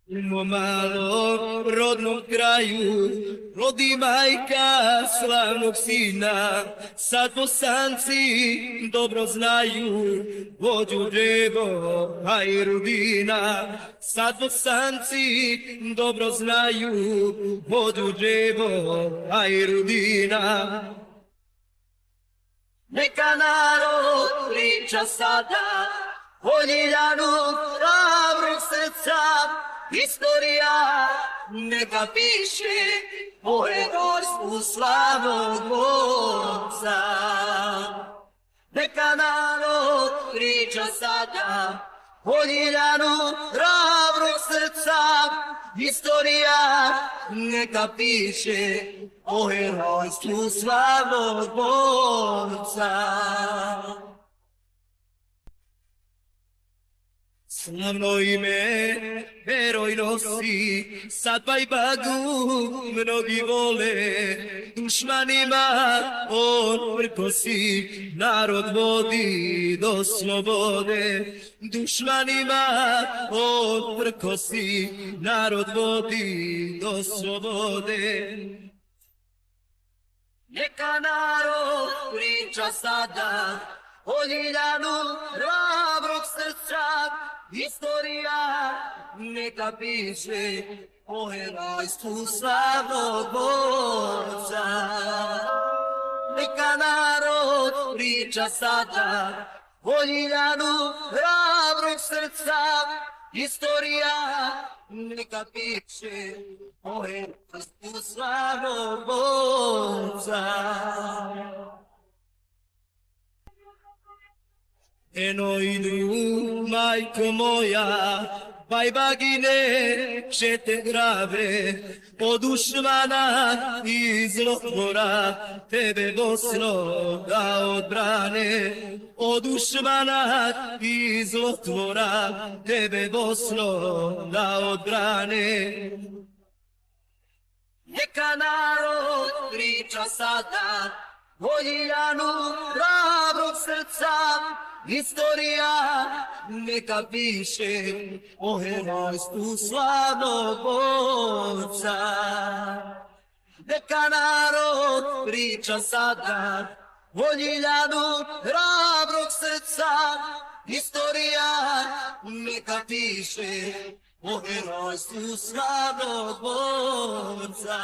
U mom malom rodnom kraju rodi majka slavnog sina. Sad Bosanci dobro znaju vođu Džebo Hajrudina. Sad Bosanci dobro znaju vođu Džebo Hajrudina. Neka narod priča sada o Ljiljanu hrabrog srca, istorija neka piše o herojstvu slavnog borca. Neka narod priča sada o Ljiljanu hrabrog srca, istorija neka piše o herojstvu slavnog borca. Slavno ime heroj nosi, sad Bajbagu mnogi vole, dušmanima on prkosi, narod vodi do slobode. Dušmanima on prkosi, narod vodi do slobode. Neka narod priča sada o Ljiljanu hrabrog srca, istorija neka piše o herojstvu slavnog borca. Neka narod priča sada o Ljiljanu hrabrog srca, istorija neka piše o herojstvu slavnog borca. Eno idu, majko moja, Bajbagine će te grave, od dušmana i zlotvora, tebe Bosno da odbrane. Od dušmana i zlotvora, tebe Bosno da odbrane. Neka narod priča sada o Ljiljanu hrabrog srca, istorija neka piše o herojstvu slavnog borca. Neka narod priča sada o Ljiljanu hrabrog srca, istorija neka piše o herojstvu slavnog borca.